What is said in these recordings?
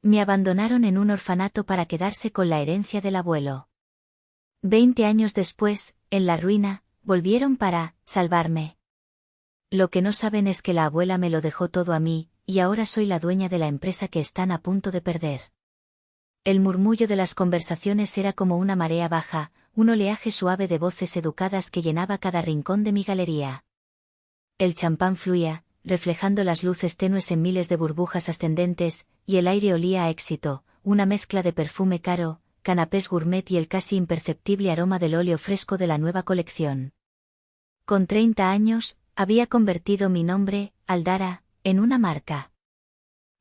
Me abandonaron en un orfanato para quedarse con la herencia del abuelo. 20 años después, en la ruina, volvieron para salvarme. Lo que no saben es que la abuela me lo dejó todo a mí, y ahora soy la dueña de la empresa que están a punto de perder. El murmullo de las conversaciones era como una marea baja, un oleaje suave de voces educadas que llenaba cada rincón de mi galería. El champán fluía, reflejando las luces tenues en miles de burbujas ascendentes, y el aire olía a éxito, una mezcla de perfume caro, canapés gourmet y el casi imperceptible aroma del óleo fresco de la nueva colección. Con 30 años, había convertido mi nombre, Aldara, en una marca.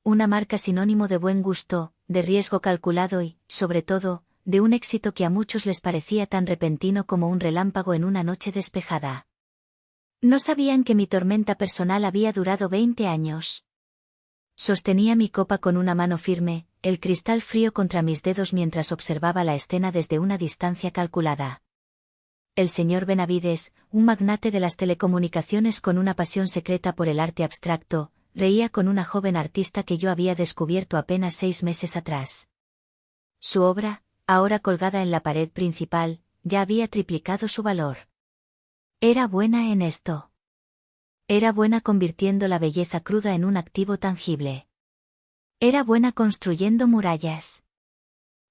Una marca sinónimo de buen gusto, de riesgo calculado y, sobre todo, de un éxito que a muchos les parecía tan repentino como un relámpago en una noche despejada. No sabían que mi tormenta personal había durado 20 años. Sostenía mi copa con una mano firme, el cristal frío contra mis dedos mientras observaba la escena desde una distancia calculada. El señor Benavides, un magnate de las telecomunicaciones con una pasión secreta por el arte abstracto, reía con una joven artista que yo había descubierto apenas 6 meses atrás. Su obra, ahora colgada en la pared principal, ya había triplicado su valor. Era buena en esto. Era buena convirtiendo la belleza cruda en un activo tangible. Era buena construyendo murallas.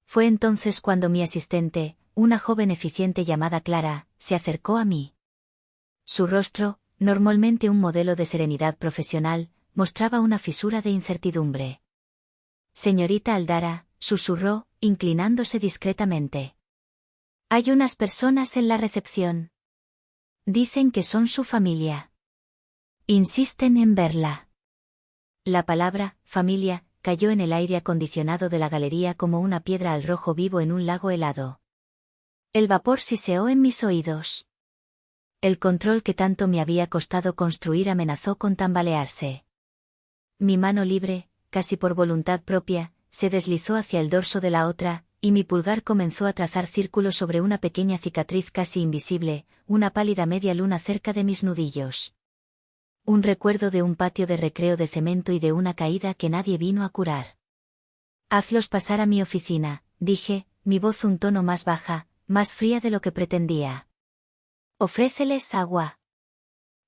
Fue entonces cuando mi asistente, una joven eficiente llamada Clara, se acercó a mí. Su rostro, normalmente un modelo de serenidad profesional, mostraba una fisura de incertidumbre. Señorita Aldara, susurró, inclinándose discretamente. Hay unas personas en la recepción. Dicen que son su familia. Insisten en verla. La palabra, familia, cayó en el aire acondicionado de la galería como una piedra al rojo vivo en un lago helado. El vapor siseó en mis oídos. El control que tanto me había costado construir amenazó con tambalearse. Mi mano libre, casi por voluntad propia, se deslizó hacia el dorso de la otra, y mi pulgar comenzó a trazar círculos sobre una pequeña cicatriz casi invisible, una pálida media luna cerca de mis nudillos. Un recuerdo de un patio de recreo de cemento y de una caída que nadie vino a curar. Hazlos pasar a mi oficina, dije, mi voz un tono más baja, más fría de lo que pretendía. Ofréceles agua.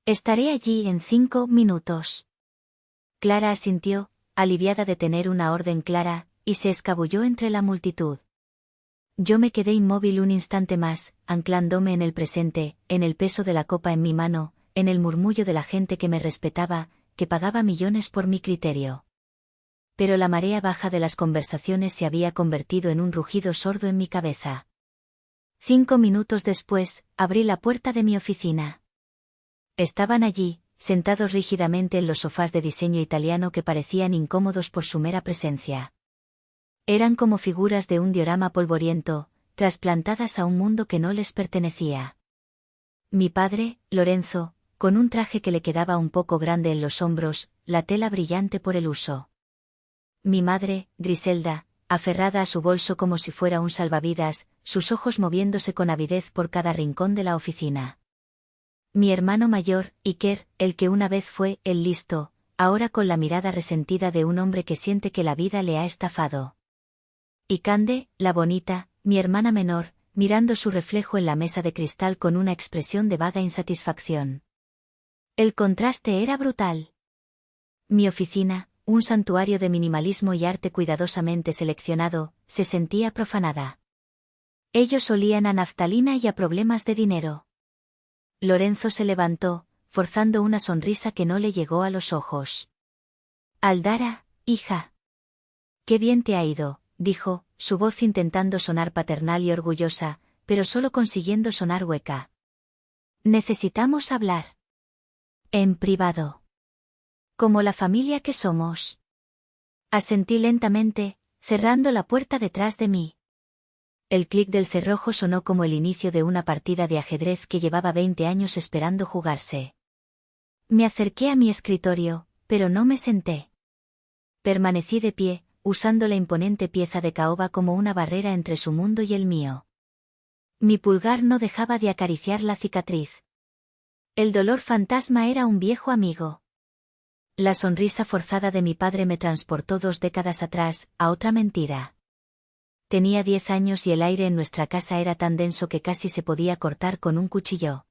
Estaré allí en 5 minutos. Clara asintió, aliviada de tener una orden clara, y se escabulló entre la multitud. Yo me quedé inmóvil un instante más, anclándome en el presente, en el peso de la copa en mi mano, en el murmullo de la gente que me respetaba, que pagaba millones por mi criterio. Pero la marea baja de las conversaciones se había convertido en un rugido sordo en mi cabeza. 5 minutos después, abrí la puerta de mi oficina. Estaban allí, sentados rígidamente en los sofás de diseño italiano que parecían incómodos por su mera presencia. Eran como figuras de un diorama polvoriento, trasplantadas a un mundo que no les pertenecía. Mi padre, Lorenzo, con un traje que le quedaba un poco grande en los hombros, la tela brillante por el uso. Mi madre, Griselda, aferrada a su bolso como si fuera un salvavidas, sus ojos moviéndose con avidez por cada rincón de la oficina. Mi hermano mayor, Iker, el que una vez fue el listo, ahora con la mirada resentida de un hombre que siente que la vida le ha estafado. Y Cande, la bonita, mi hermana menor, mirando su reflejo en la mesa de cristal con una expresión de vaga insatisfacción. El contraste era brutal. Mi oficina, un santuario de minimalismo y arte cuidadosamente seleccionado, se sentía profanada. Ellos olían a naftalina y a problemas de dinero. Lorenzo se levantó, forzando una sonrisa que no le llegó a los ojos. Aldara, hija. Qué bien te ha ido, dijo, su voz intentando sonar paternal y orgullosa, pero solo consiguiendo sonar hueca. Necesitamos hablar. En privado. Como la familia que somos. Asentí lentamente, cerrando la puerta detrás de mí. El clic del cerrojo sonó como el inicio de una partida de ajedrez que llevaba 20 años esperando jugarse. Me acerqué a mi escritorio, pero no me senté. Permanecí de pie, usando la imponente pieza de caoba como una barrera entre su mundo y el mío. Mi pulgar no dejaba de acariciar la cicatriz. El dolor fantasma era un viejo amigo. La sonrisa forzada de mi padre me transportó 2 décadas atrás, a otra mentira. Tenía 10 años y el aire en nuestra casa era tan denso que casi se podía cortar con un cuchillo.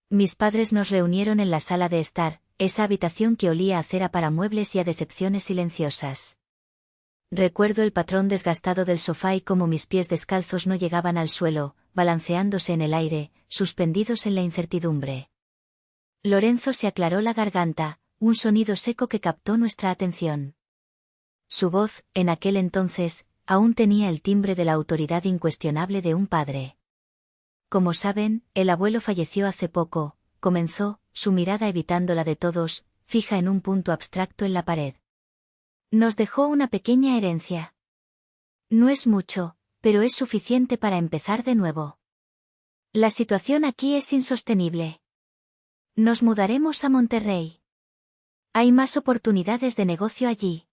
Mis padres nos reunieron en la sala de estar, esa habitación que olía a cera para muebles y a decepciones silenciosas. Recuerdo el patrón desgastado del sofá y cómo mis pies descalzos no llegaban al suelo, balanceándose en el aire, suspendidos en la incertidumbre. Lorenzo se aclaró la garganta, un sonido seco que captó nuestra atención. Su voz, en aquel entonces, aún tenía el timbre de la autoridad incuestionable de un padre. Como saben, el abuelo falleció hace poco, comenzó, su mirada evitando la de todos, fija en un punto abstracto en la pared. Nos dejó una pequeña herencia. No es mucho, pero es suficiente para empezar de nuevo. La situación aquí es insostenible. Nos mudaremos a Monterrey. Hay más oportunidades de negocio allí.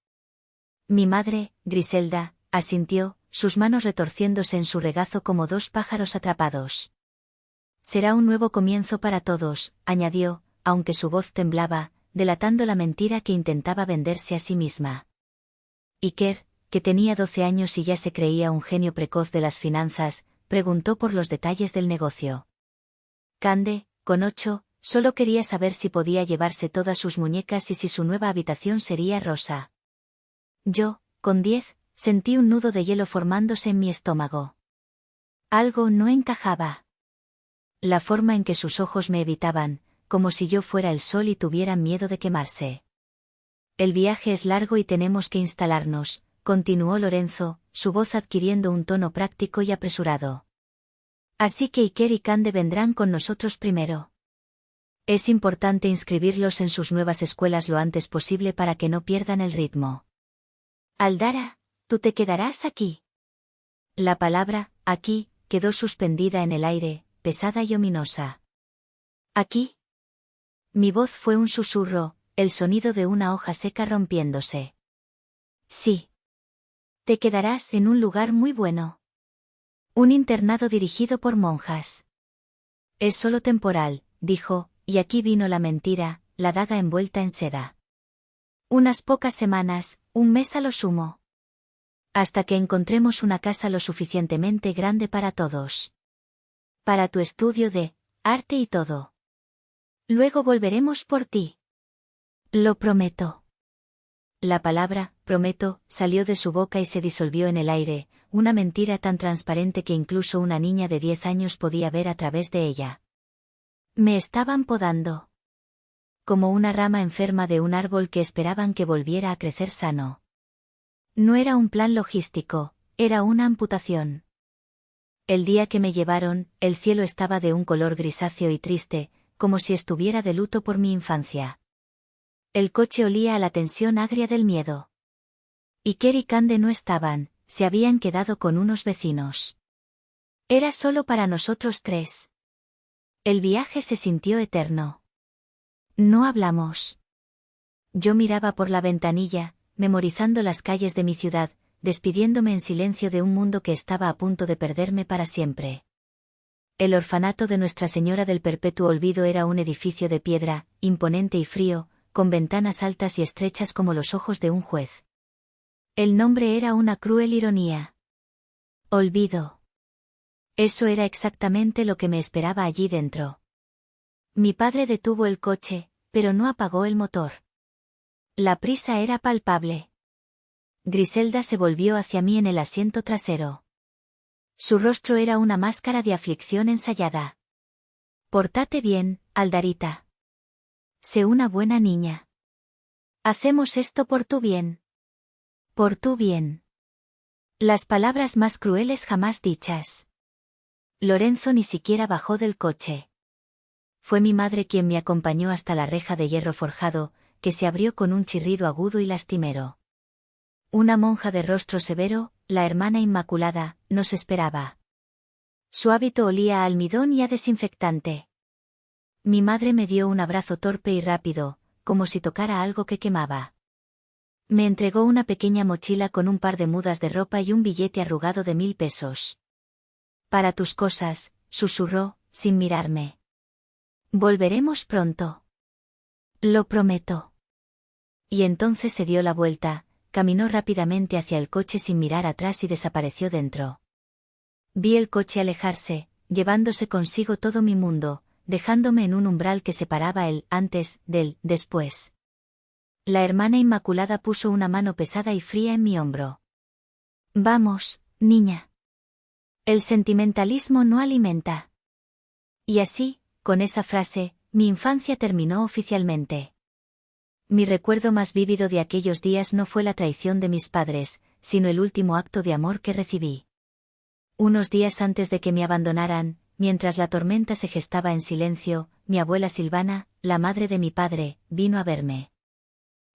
Mi madre, Griselda, asintió, sus manos retorciéndose en su regazo como 2 pájaros atrapados. Será un nuevo comienzo para todos, añadió, aunque su voz temblaba, delatando la mentira que intentaba venderse a sí misma. Iker, que tenía 12 años y ya se creía un genio precoz de las finanzas, preguntó por los detalles del negocio. Cande, con 8, solo quería saber si podía llevarse todas sus muñecas y si su nueva habitación sería rosa. Yo, con 10, sentí un nudo de hielo formándose en mi estómago. Algo no encajaba. La forma en que sus ojos me evitaban, como si yo fuera el sol y tuvieran miedo de quemarse. El viaje es largo y tenemos que instalarnos, continuó Lorenzo, su voz adquiriendo un tono práctico y apresurado. Así que Iker y Cande vendrán con nosotros primero. Es importante inscribirlos en sus nuevas escuelas lo antes posible para que no pierdan el ritmo. Aldara, tú te quedarás aquí. La palabra, aquí, quedó suspendida en el aire, pesada y ominosa. ¿Aquí? Mi voz fue un susurro, el sonido de una hoja seca rompiéndose. Sí. Te quedarás en un lugar muy bueno. Un internado dirigido por monjas. Es solo temporal, dijo, y aquí vino la mentira, la daga envuelta en seda. Unas pocas semanas, un mes a lo sumo. Hasta que encontremos una casa lo suficientemente grande para todos. Para tu estudio de arte y todo. Luego volveremos por ti. Lo prometo. La palabra, prometo, salió de su boca y se disolvió en el aire, una mentira tan transparente que incluso una niña de 10 años podía ver a través de ella. Me estaban podando. Como una rama enferma de un árbol que esperaban que volviera a crecer sano. No era un plan logístico, era una amputación. El día que me llevaron, el cielo estaba de un color grisáceo y triste, como si estuviera de luto por mi infancia. El coche olía a la tensión agria del miedo. Iker y Cande no estaban, se habían quedado con unos vecinos. Era solo para nosotros 3. El viaje se sintió eterno. No hablamos. Yo miraba por la ventanilla, memorizando las calles de mi ciudad, despidiéndome en silencio de un mundo que estaba a punto de perderme para siempre. El orfanato de Nuestra Señora del Perpetuo Olvido era un edificio de piedra, imponente y frío, con ventanas altas y estrechas como los ojos de un juez. El nombre era una cruel ironía. Olvido. Eso era exactamente lo que me esperaba allí dentro. Mi padre detuvo el coche, pero no apagó el motor. La prisa era palpable. Griselda se volvió hacia mí en el asiento trasero. Su rostro era una máscara de aflicción ensayada. Pórtate bien, Aldarita. Sé una buena niña. Hacemos esto por tu bien. Por tu bien. Las palabras más crueles jamás dichas. Lorenzo ni siquiera bajó del coche. Fue mi madre quien me acompañó hasta la reja de hierro forjado, que se abrió con un chirrido agudo y lastimero. Una monja de rostro severo, la hermana Inmaculada, nos esperaba. Su hábito olía a almidón y a desinfectante. Mi madre me dio un abrazo torpe y rápido, como si tocara algo que quemaba. Me entregó una pequeña mochila con un par de mudas de ropa y un billete arrugado de 1000 pesos. Para tus cosas, susurró, sin mirarme. Volveremos pronto. Lo prometo. Y entonces se dio la vuelta, caminó rápidamente hacia el coche sin mirar atrás y desapareció dentro. Vi el coche alejarse, llevándose consigo todo mi mundo, dejándome en un umbral que separaba el antes del después. La hermana Inmaculada puso una mano pesada y fría en mi hombro. Vamos, niña. El sentimentalismo no alimenta. Y así, con esa frase, mi infancia terminó oficialmente. Mi recuerdo más vívido de aquellos días no fue la traición de mis padres, sino el último acto de amor que recibí. Unos días antes de que me abandonaran, mientras la tormenta se gestaba en silencio, mi abuela Silvana, la madre de mi padre, vino a verme.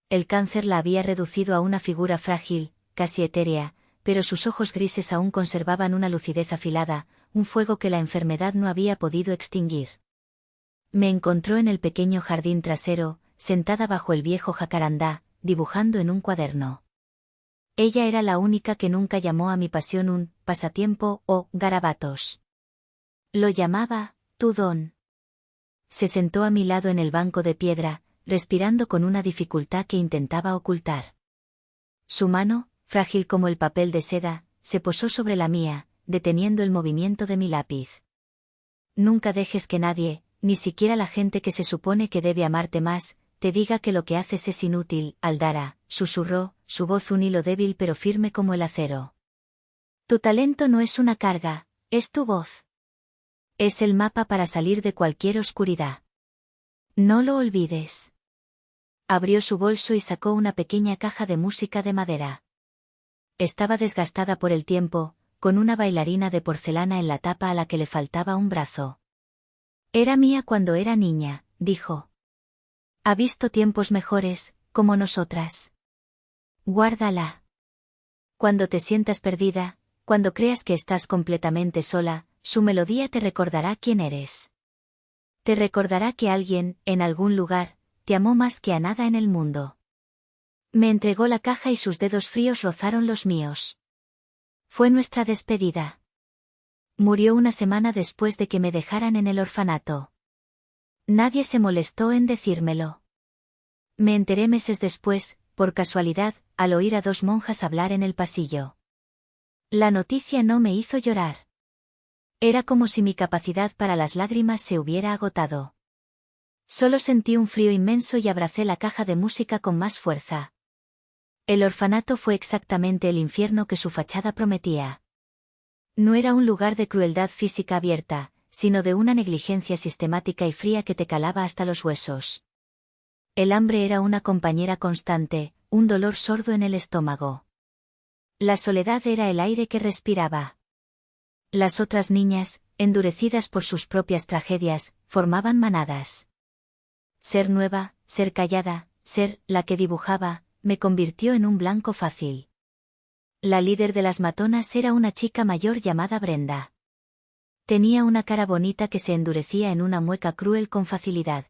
El cáncer la había reducido a una figura frágil, casi etérea, pero sus ojos grises aún conservaban una lucidez afilada, un fuego que la enfermedad no había podido extinguir. Me encontró en el pequeño jardín trasero, sentada bajo el viejo jacarandá, dibujando en un cuaderno. Ella era la única que nunca llamó a mi pasión un pasatiempo o garabatos. Lo llamaba tu don. Se sentó a mi lado en el banco de piedra, respirando con una dificultad que intentaba ocultar. Su mano, frágil como el papel de seda, se posó sobre la mía, deteniendo el movimiento de mi lápiz. Nunca dejes que nadie, ni siquiera la gente que se supone que debe amarte más, te diga que lo que haces es inútil, Aldara, susurró, su voz un hilo débil pero firme como el acero. Tu talento no es una carga, es tu voz. Es el mapa para salir de cualquier oscuridad. No lo olvides. Abrió su bolso y sacó una pequeña caja de música de madera. Estaba desgastada por el tiempo, con una bailarina de porcelana en la tapa a la que le faltaba un brazo. Era mía cuando era niña, dijo. Ha visto tiempos mejores, como nosotras. Guárdala. Cuando te sientas perdida, cuando creas que estás completamente sola, su melodía te recordará quién eres. Te recordará que alguien, en algún lugar, te amó más que a nada en el mundo. Me entregó la caja y sus dedos fríos rozaron los míos. Fue nuestra despedida. Murió una semana después de que me dejaran en el orfanato. Nadie se molestó en decírmelo. Me enteré meses después, por casualidad, al oír a dos monjas hablar en el pasillo. La noticia no me hizo llorar. Era como si mi capacidad para las lágrimas se hubiera agotado. Solo sentí un frío inmenso y abracé la caja de música con más fuerza. El orfanato fue exactamente el infierno que su fachada prometía. No era un lugar de crueldad física abierta, sino de una negligencia sistemática y fría que te calaba hasta los huesos. El hambre era una compañera constante, un dolor sordo en el estómago. La soledad era el aire que respiraba. Las otras niñas, endurecidas por sus propias tragedias, formaban manadas. Ser nueva, ser callada, ser la que dibujaba, me convirtió en un blanco fácil. La líder de las matonas era una chica mayor llamada Brenda. Tenía una cara bonita que se endurecía en una mueca cruel con facilidad.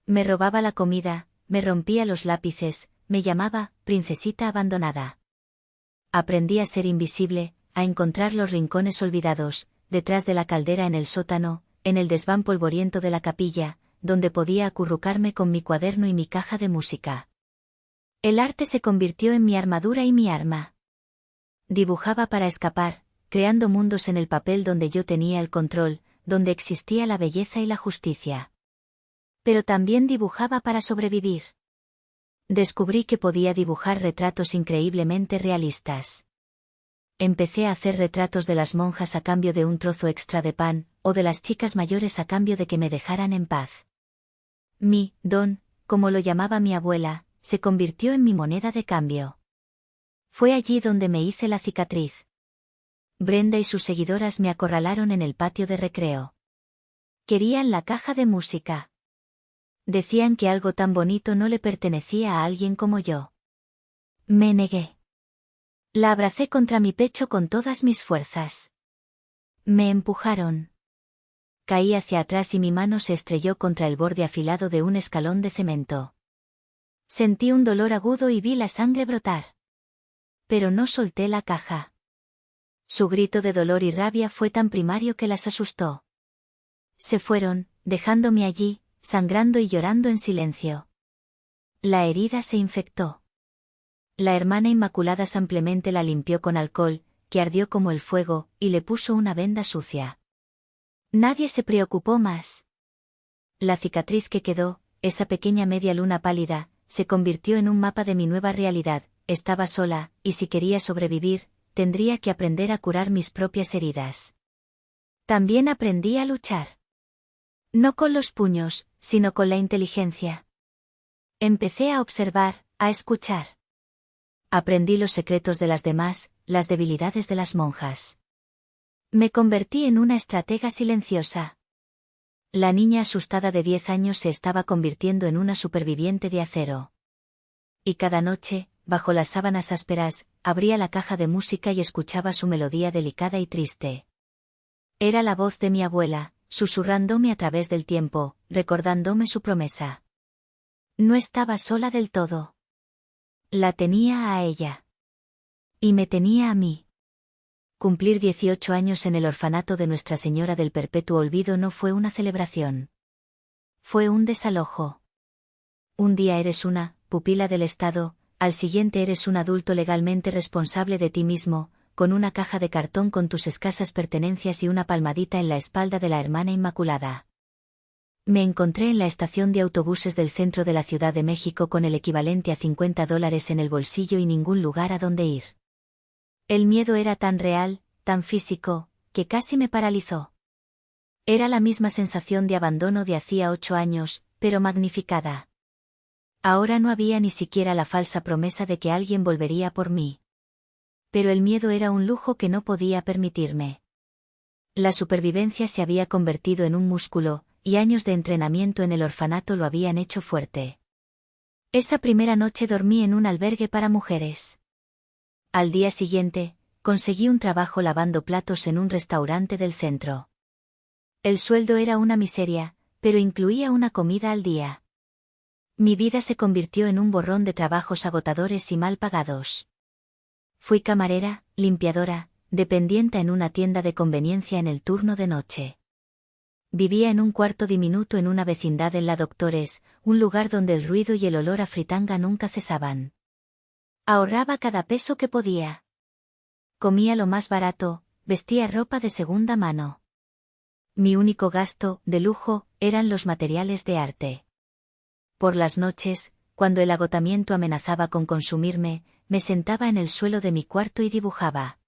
Me robaba la comida, me rompía los lápices, me llamaba princesita abandonada. Aprendí a ser invisible, a encontrar los rincones olvidados, detrás de la caldera en el sótano, en el desván polvoriento de la capilla, donde podía acurrucarme con mi cuaderno y mi caja de música. El arte se convirtió en mi armadura y mi arma. Dibujaba para escapar, creando mundos en el papel donde yo tenía el control, donde existía la belleza y la justicia. Pero también dibujaba para sobrevivir. Descubrí que podía dibujar retratos increíblemente realistas. Empecé a hacer retratos de las monjas a cambio de un trozo extra de pan, o de las chicas mayores a cambio de que me dejaran en paz. Mi don, como lo llamaba mi abuela, se convirtió en mi moneda de cambio. Fue allí donde me hice la cicatriz. Brenda y sus seguidoras me acorralaron en el patio de recreo. Querían la caja de música. Decían que algo tan bonito no le pertenecía a alguien como yo. Me negué. La abracé contra mi pecho con todas mis fuerzas. Me empujaron. Caí hacia atrás y mi mano se estrelló contra el borde afilado de un escalón de cemento. Sentí un dolor agudo y vi la sangre brotar. Pero no solté la caja. Su grito de dolor y rabia fue tan primario que las asustó. Se fueron, dejándome allí, sangrando y llorando en silencio. La herida se infectó. La hermana Inmaculada simplemente la limpió con alcohol, que ardió como el fuego, y le puso una venda sucia. Nadie se preocupó más. La cicatriz que quedó, esa pequeña media luna pálida, se convirtió en un mapa de mi nueva realidad. Estaba sola, y si quería sobrevivir, tendría que aprender a curar mis propias heridas. También aprendí a luchar. No con los puños, sino con la inteligencia. Empecé a observar, a escuchar. Aprendí los secretos de las demás, las debilidades de las monjas. Me convertí en una estratega silenciosa. La niña asustada de 10 años se estaba convirtiendo en una superviviente de acero. Y cada noche, bajo las sábanas ásperas, abría la caja de música y escuchaba su melodía delicada y triste. Era la voz de mi abuela, susurrándome a través del tiempo, recordándome su promesa. No estaba sola del todo. La tenía a ella. Y me tenía a mí. Cumplir 18 años en el orfanato de Nuestra Señora del Perpetuo Olvido no fue una celebración. Fue un desalojo. Un día eres una pupila del Estado, al siguiente eres un adulto legalmente responsable de ti mismo, con una caja de cartón con tus escasas pertenencias y una palmadita en la espalda de la hermana Inmaculada. Me encontré en la estación de autobuses del centro de la Ciudad de México con el equivalente a $50 en el bolsillo y ningún lugar a donde ir. El miedo era tan real, tan físico, que casi me paralizó. Era la misma sensación de abandono de hacía 8 años, pero magnificada. Ahora no había ni siquiera la falsa promesa de que alguien volvería por mí. Pero el miedo era un lujo que no podía permitirme. La supervivencia se había convertido en un músculo, y años de entrenamiento en el orfanato lo habían hecho fuerte. Esa primera noche dormí en un albergue para mujeres. Al día siguiente, conseguí un trabajo lavando platos en un restaurante del centro. El sueldo era una miseria, pero incluía una comida al día. Mi vida se convirtió en un borrón de trabajos agotadores y mal pagados. Fui camarera, limpiadora, dependienta en una tienda de conveniencia en el turno de noche. Vivía en un cuarto diminuto en una vecindad en la Doctores, un lugar donde el ruido y el olor a fritanga nunca cesaban. Ahorraba cada peso que podía. Comía lo más barato, vestía ropa de segunda mano. Mi único gasto, de lujo, eran los materiales de arte. Por las noches, cuando el agotamiento amenazaba con consumirme, me sentaba en el suelo de mi cuarto y dibujaba.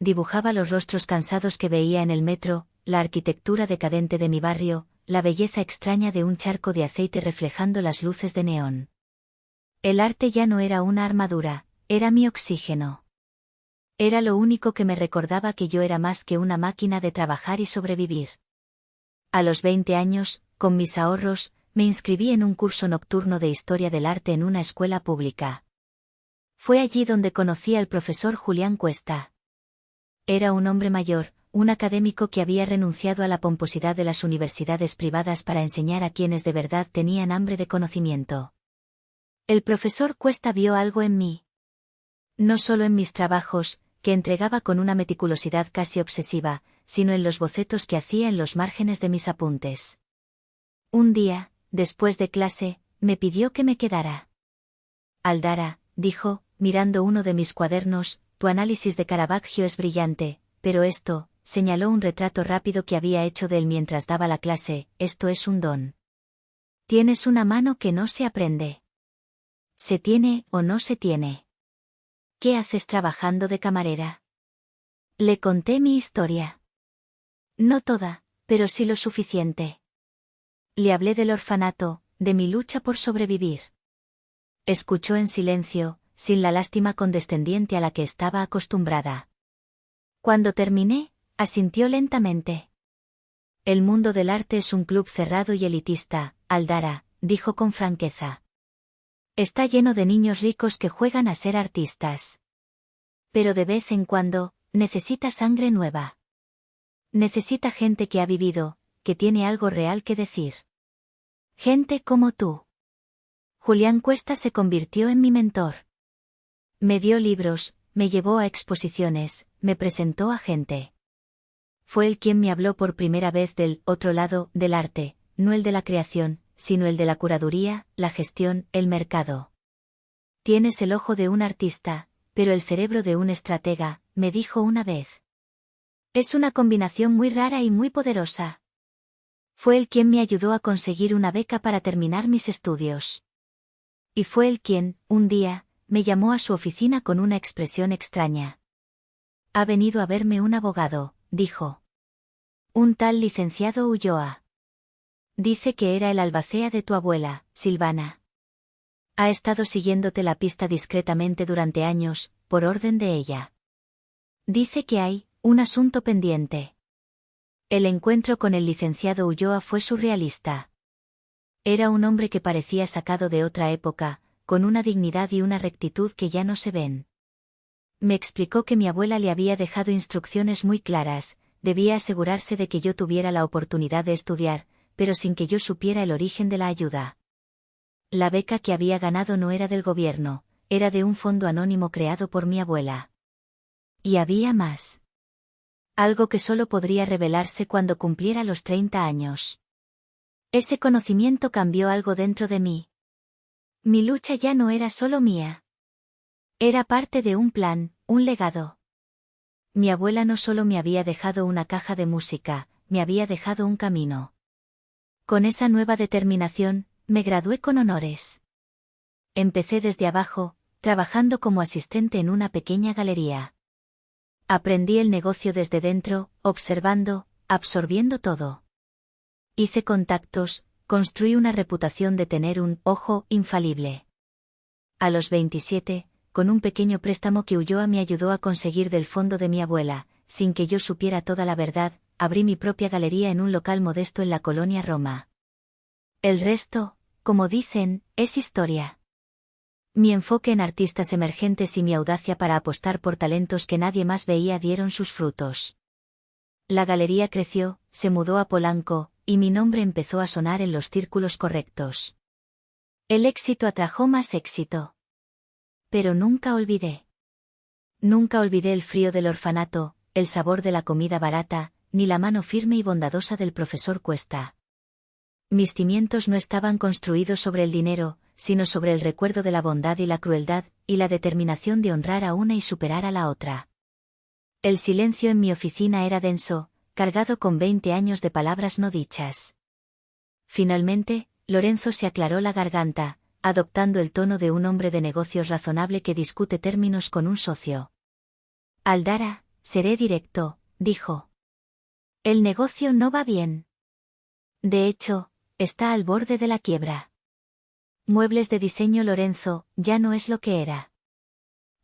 Dibujaba los rostros cansados que veía en el metro, la arquitectura decadente de mi barrio, la belleza extraña de un charco de aceite reflejando las luces de neón. El arte ya no era una armadura, era mi oxígeno. Era lo único que me recordaba que yo era más que una máquina de trabajar y sobrevivir. A los 20 años, con mis ahorros, me inscribí en un curso nocturno de Historia del Arte en una escuela pública. Fue allí donde conocí al profesor Julián Cuesta. Era un hombre mayor, un académico que había renunciado a la pomposidad de las universidades privadas para enseñar a quienes de verdad tenían hambre de conocimiento. El profesor Cuesta vio algo en mí. No solo en mis trabajos, que entregaba con una meticulosidad casi obsesiva, sino en los bocetos que hacía en los márgenes de mis apuntes. Un día, después de clase, me pidió que me quedara. Aldara, dijo, mirando uno de mis cuadernos, tu análisis de Caravaggio es brillante, pero esto, señaló un retrato rápido que había hecho de él mientras daba la clase, esto es un don. Tienes una mano que no se aprende. ¿Se tiene o no se tiene? ¿Qué haces trabajando de camarera? Le conté mi historia. No toda, pero sí lo suficiente. Le hablé del orfanato, de mi lucha por sobrevivir. Escuchó en silencio, sin la lástima condescendiente a la que estaba acostumbrada. Cuando terminé, asintió lentamente. El mundo del arte es un club cerrado y elitista, Aldara, dijo con franqueza. Está lleno de niños ricos que juegan a ser artistas. Pero de vez en cuando, necesita sangre nueva. Necesita gente que ha vivido, que tiene algo real que decir. Gente como tú. Julián Cuesta se convirtió en mi mentor. Me dio libros, me llevó a exposiciones, me presentó a gente. Fue él quien me habló por primera vez del otro lado del arte, no el de la creación, sino el de la curaduría, la gestión, el mercado. Tienes el ojo de un artista, pero el cerebro de un estratega, me dijo una vez. Es una combinación muy rara y muy poderosa. Fue él quien me ayudó a conseguir una beca para terminar mis estudios. Y fue él quien, un día, me llamó a su oficina con una expresión extraña. Ha venido a verme un abogado, dijo. Un tal licenciado Ulloa. Dice que era el albacea de tu abuela, Silvana. Ha estado siguiéndote la pista discretamente durante años, por orden de ella. Dice que hay un asunto pendiente. El encuentro con el licenciado Ulloa fue surrealista. Era un hombre que parecía sacado de otra época, con una dignidad y una rectitud que ya no se ven. Me explicó que mi abuela le había dejado instrucciones muy claras, debía asegurarse de que yo tuviera la oportunidad de estudiar, pero sin que yo supiera el origen de la ayuda. La beca que había ganado no era del gobierno, era de un fondo anónimo creado por mi abuela. Y había más. Algo que solo podría revelarse cuando cumpliera los 30 años. Ese conocimiento cambió algo dentro de mí. Mi lucha ya no era solo mía. Era parte de un plan, un legado. Mi abuela no solo me había dejado una caja de música, me había dejado un camino. Con esa nueva determinación, me gradué con honores. Empecé desde abajo, trabajando como asistente en una pequeña galería. Aprendí el negocio desde dentro, observando, absorbiendo todo. Hice contactos, construí una reputación de tener un ojo infalible. A los 27, con un pequeño préstamo que Ulloa me ayudó a conseguir del fondo de mi abuela, sin que yo supiera toda la verdad, abrí mi propia galería en un local modesto en la colonia Roma. El resto, como dicen, es historia. Mi enfoque en artistas emergentes y mi audacia para apostar por talentos que nadie más veía dieron sus frutos. La galería creció, se mudó a Polanco, y mi nombre empezó a sonar en los círculos correctos. El éxito atrajo más éxito. Pero nunca olvidé. Nunca olvidé el frío del orfanato, el sabor de la comida barata, ni la mano firme y bondadosa del profesor Cuesta. Mis cimientos no estaban construidos sobre el dinero, sino sobre el recuerdo de la bondad y la crueldad, y la determinación de honrar a una y superar a la otra. El silencio en mi oficina era denso, cargado con 20 años de palabras no dichas. Finalmente, Lorenzo se aclaró la garganta, adoptando el tono de un hombre de negocios razonable que discute términos con un socio. Aldara, seré directo, dijo. El negocio no va bien. De hecho, está al borde de la quiebra. Muebles de diseño Lorenzo, ya no es lo que era.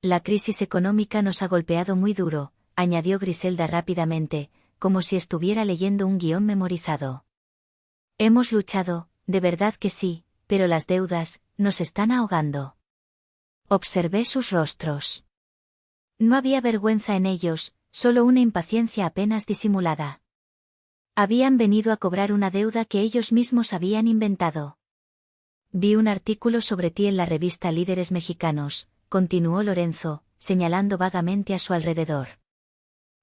La crisis económica nos ha golpeado muy duro, añadió Griselda rápidamente, como si estuviera leyendo un guión memorizado. Hemos luchado, de verdad que sí, pero las deudas, nos están ahogando. Observé sus rostros. No había vergüenza en ellos, solo una impaciencia apenas disimulada. Habían venido a cobrar una deuda que ellos mismos habían inventado. Vi un artículo sobre ti en la revista Líderes Mexicanos, continuó Lorenzo, señalando vagamente a su alrededor.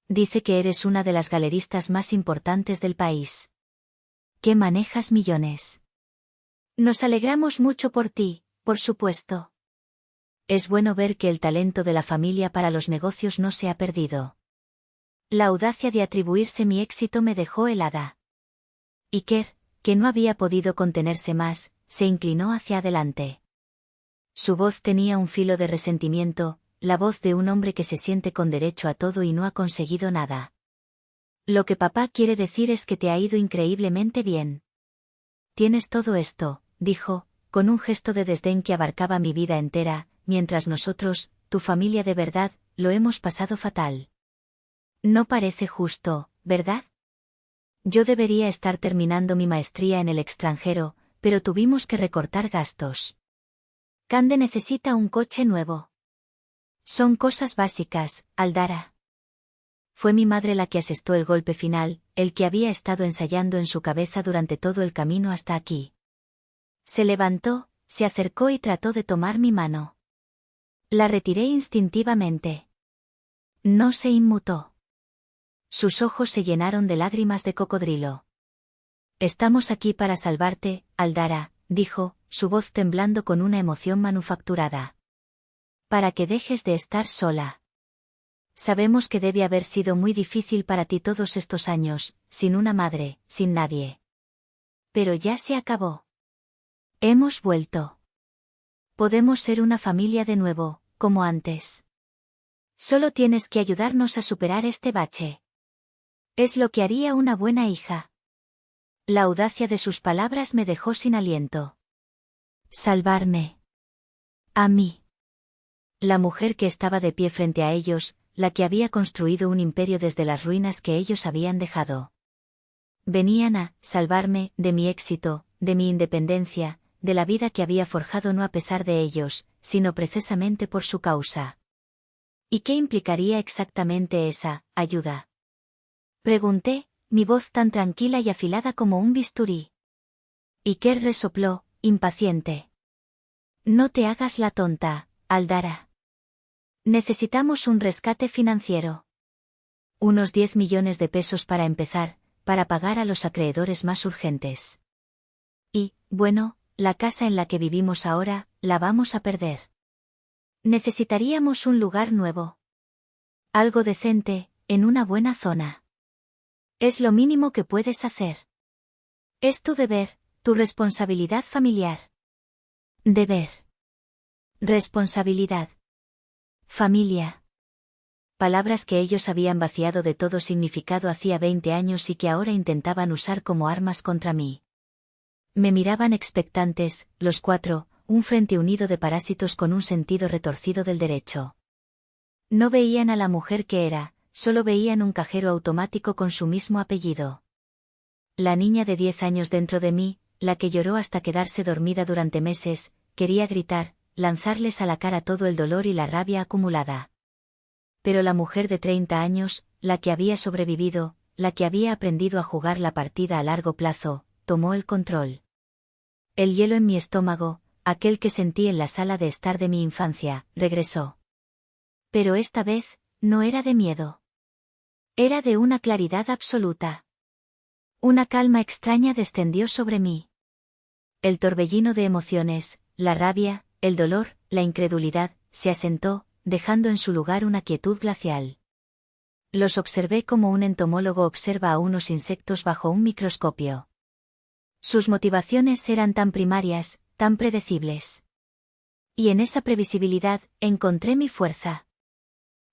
Dice que eres una de las galeristas más importantes del país. Que manejas millones. Nos alegramos mucho por ti, por supuesto. Es bueno ver que el talento de la familia para los negocios no se ha perdido. La audacia de atribuirse mi éxito me dejó helada. Iker, que no había podido contenerse más, se inclinó hacia adelante. Su voz tenía un filo de resentimiento, la voz de un hombre que se siente con derecho a todo y no ha conseguido nada. Lo que papá quiere decir es que te ha ido increíblemente bien. Tienes todo esto, dijo, con un gesto de desdén que abarcaba mi vida entera, mientras nosotros, tu familia de verdad, lo hemos pasado fatal. No parece justo, ¿verdad? Yo debería estar terminando mi maestría en el extranjero, pero tuvimos que recortar gastos. Cande necesita un coche nuevo. Son cosas básicas, Aldara. Fue mi madre la que asestó el golpe final, el que había estado ensayando en su cabeza durante todo el camino hasta aquí. Se levantó, se acercó y trató de tomar mi mano. La retiré instintivamente. No se inmutó. Sus ojos se llenaron de lágrimas de cocodrilo. Estamos aquí para salvarte, Aldara, dijo, su voz temblando con una emoción manufacturada. Para que dejes de estar sola. Sabemos que debe haber sido muy difícil para ti todos estos años, sin una madre, sin nadie. Pero ya se acabó. Hemos vuelto. Podemos ser una familia de nuevo, como antes. Solo tienes que ayudarnos a superar este bache. Es lo que haría una buena hija. La audacia de sus palabras me dejó sin aliento. Salvarme. A mí. La mujer que estaba de pie frente a ellos, la que había construido un imperio desde las ruinas que ellos habían dejado. Venían a salvarme de mi éxito, de mi independencia, de la vida que había forjado no a pesar de ellos, sino precisamente por su causa. ¿Y qué implicaría exactamente esa ayuda? Pregunté, mi voz tan tranquila y afilada como un bisturí. Y Kerr resopló, impaciente. No te hagas la tonta, Aldara. Necesitamos un rescate financiero. Unos 10 millones de pesos para empezar, para pagar a los acreedores más urgentes. Y, bueno, la casa en la que vivimos ahora, la vamos a perder. Necesitaríamos un lugar nuevo. Algo decente, en una buena zona. Es lo mínimo que puedes hacer. Es tu deber, tu responsabilidad familiar. Deber. Responsabilidad. Familia. Palabras que ellos habían vaciado de todo significado hacía 20 años y que ahora intentaban usar como armas contra mí. Me miraban expectantes, los cuatro, un frente unido de parásitos con un sentido retorcido del derecho. No veían a la mujer que era, solo veían un cajero automático con su mismo apellido. La niña de 10 años dentro de mí, la que lloró hasta quedarse dormida durante meses, quería gritar, lanzarles a la cara todo el dolor y la rabia acumulada. Pero la mujer de 30 años, la que había sobrevivido, la que había aprendido a jugar la partida a largo plazo, tomó el control. El hielo en mi estómago, aquel que sentí en la sala de estar de mi infancia, regresó. Pero esta vez, no era de miedo. Era de una claridad absoluta. Una calma extraña descendió sobre mí. El torbellino de emociones, la rabia, el dolor, la incredulidad, se asentó, dejando en su lugar una quietud glacial. Los observé como un entomólogo observa a unos insectos bajo un microscopio. Sus motivaciones eran tan primarias, tan predecibles. Y en esa previsibilidad, encontré mi fuerza.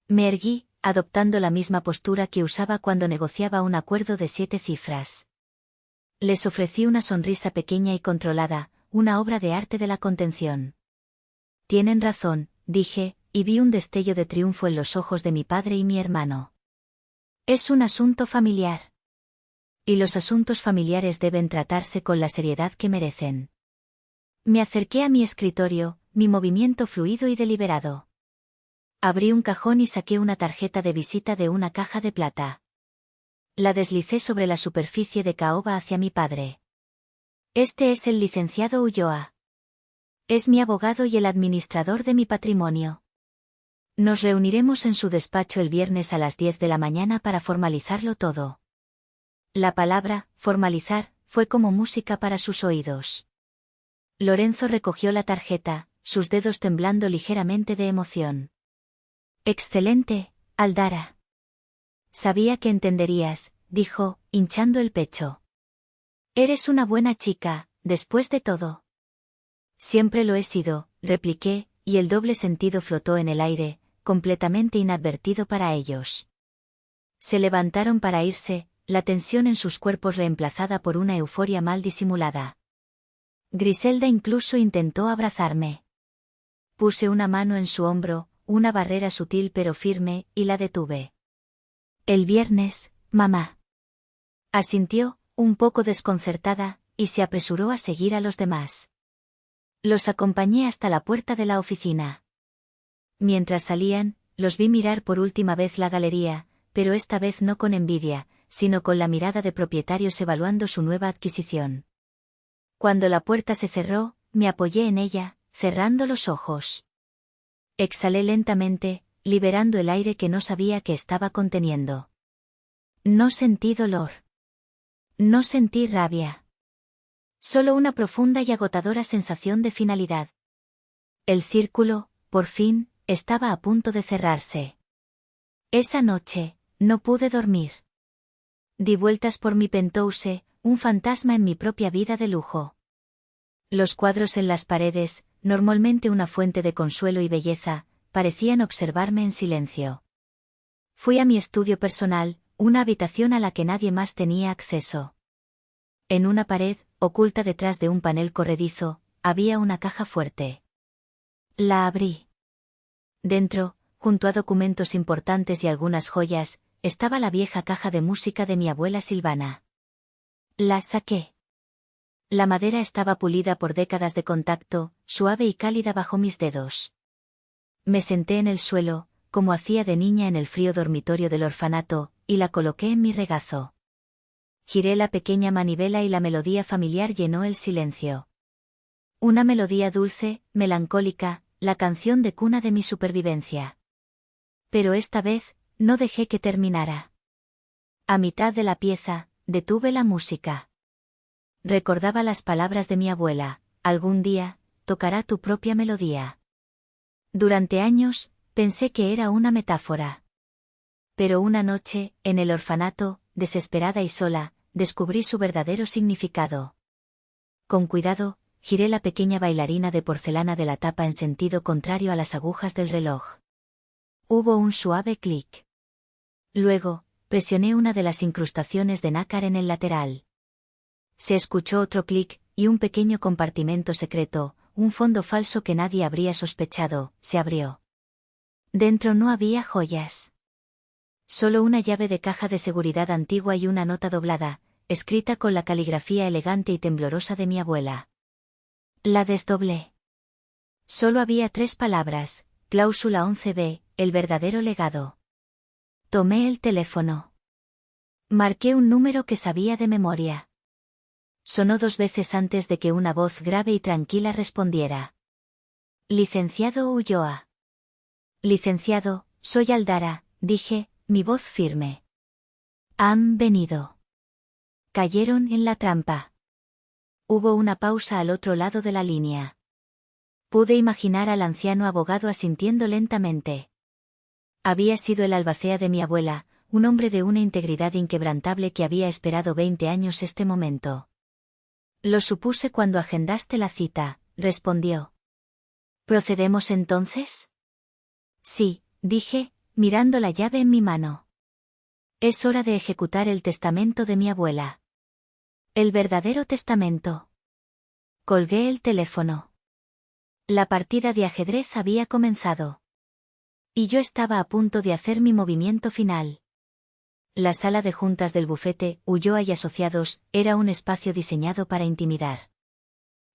Me erguí, adoptando la misma postura que usaba cuando negociaba un acuerdo de 7 cifras. Les ofrecí una sonrisa pequeña y controlada, una obra de arte de la contención. Tienen razón, dije, y vi un destello de triunfo en los ojos de mi padre y mi hermano. Es un asunto familiar. Y los asuntos familiares deben tratarse con la seriedad que merecen. Me acerqué a mi escritorio, mi movimiento fluido y deliberado. Abrí un cajón y saqué una tarjeta de visita de una caja de plata. La deslicé sobre la superficie de caoba hacia mi padre. Este es el licenciado Ulloa. Es mi abogado y el administrador de mi patrimonio. Nos reuniremos en su despacho el viernes a las 10 de la mañana para formalizarlo todo. La palabra, formalizar, fue como música para sus oídos. Lorenzo recogió la tarjeta, sus dedos temblando ligeramente de emoción. Excelente, Aldara. Sabía que entenderías, dijo, hinchando el pecho. Eres una buena chica, después de todo. Siempre lo he sido, repliqué, y el doble sentido flotó en el aire, completamente inadvertido para ellos. Se levantaron para irse, la tensión en sus cuerpos reemplazada por una euforia mal disimulada. Griselda incluso intentó abrazarme. Puse una mano en su hombro, una barrera sutil pero firme, y la detuve. El viernes, mamá. Asintió, un poco desconcertada, y se apresuró a seguir a los demás. Los acompañé hasta la puerta de la oficina. Mientras salían, los vi mirar por última vez la galería, pero esta vez no con envidia, sino con la mirada de propietarios evaluando su nueva adquisición. Cuando la puerta se cerró, me apoyé en ella, cerrando los ojos. Exhalé lentamente, liberando el aire que no sabía que estaba conteniendo. No sentí dolor. No sentí rabia. Solo una profunda y agotadora sensación de finalidad. El círculo, por fin, estaba a punto de cerrarse. Esa noche, no pude dormir. Di vueltas por mi penthouse, un fantasma en mi propia vida de lujo. Los cuadros en las paredes, normalmente una fuente de consuelo y belleza, parecían observarme en silencio. Fui a mi estudio personal, una habitación a la que nadie más tenía acceso. En una pared, oculta detrás de un panel corredizo, había una caja fuerte. La abrí. Dentro, junto a documentos importantes y algunas joyas, estaba la vieja caja de música de mi abuela Silvana. La saqué. La madera estaba pulida por décadas de contacto, suave y cálida bajo mis dedos. Me senté en el suelo, como hacía de niña en el frío dormitorio del orfanato, y la coloqué en mi regazo. Giré la pequeña manivela y la melodía familiar llenó el silencio. Una melodía dulce, melancólica, la canción de cuna de mi supervivencia. Pero esta vez, no dejé que terminara. A mitad de la pieza, detuve la música. Recordaba las palabras de mi abuela: algún día, tocará tu propia melodía. Durante años, pensé que era una metáfora. Pero una noche, en el orfanato, desesperada y sola, descubrí su verdadero significado. Con cuidado, giré la pequeña bailarina de porcelana de la tapa en sentido contrario a las agujas del reloj. Hubo un suave clic. Luego, presioné una de las incrustaciones de nácar en el lateral. Se escuchó otro clic, y un pequeño compartimento secreto, un fondo falso que nadie habría sospechado, se abrió. Dentro no había joyas. Solo una llave de caja de seguridad antigua y una nota doblada, escrita con la caligrafía elegante y temblorosa de mi abuela. La desdoblé. Solo había 3 palabras: cláusula 11b, el verdadero legado. Tomé el teléfono. Marqué un número que sabía de memoria. Sonó 2 veces antes de que una voz grave y tranquila respondiera. Licenciado Ulloa. Licenciado, soy Aldara, dije, mi voz firme. Han venido. Cayeron en la trampa. Hubo una pausa al otro lado de la línea. Pude imaginar al anciano abogado asintiendo lentamente. Había sido el albacea de mi abuela, un hombre de una integridad inquebrantable que había esperado 20 años este momento. Lo supuse cuando agendaste la cita, respondió. ¿Procedemos entonces? Sí, dije, mirando la llave en mi mano. Es hora de ejecutar el testamento de mi abuela. El verdadero testamento. Colgué el teléfono. La partida de ajedrez había comenzado. Y yo estaba a punto de hacer mi movimiento final. La sala de juntas del bufete, Ulloa y Asociados, era un espacio diseñado para intimidar.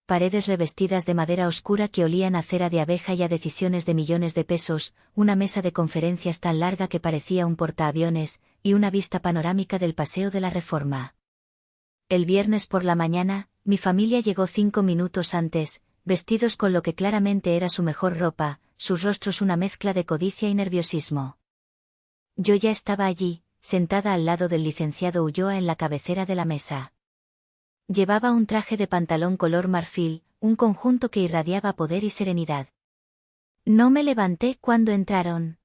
Paredes revestidas de madera oscura que olían a cera de abeja y a decisiones de millones de pesos, una mesa de conferencias tan larga que parecía un portaaviones, y una vista panorámica del Paseo de la Reforma. El viernes por la mañana, mi familia llegó 5 minutos antes, vestidos con lo que claramente era su mejor ropa, sus rostros una mezcla de codicia y nerviosismo. Yo ya estaba allí, sentada al lado del licenciado Ulloa en la cabecera de la mesa. Llevaba un traje de pantalón color marfil, un conjunto que irradiaba poder y serenidad. No me levanté cuando entraron.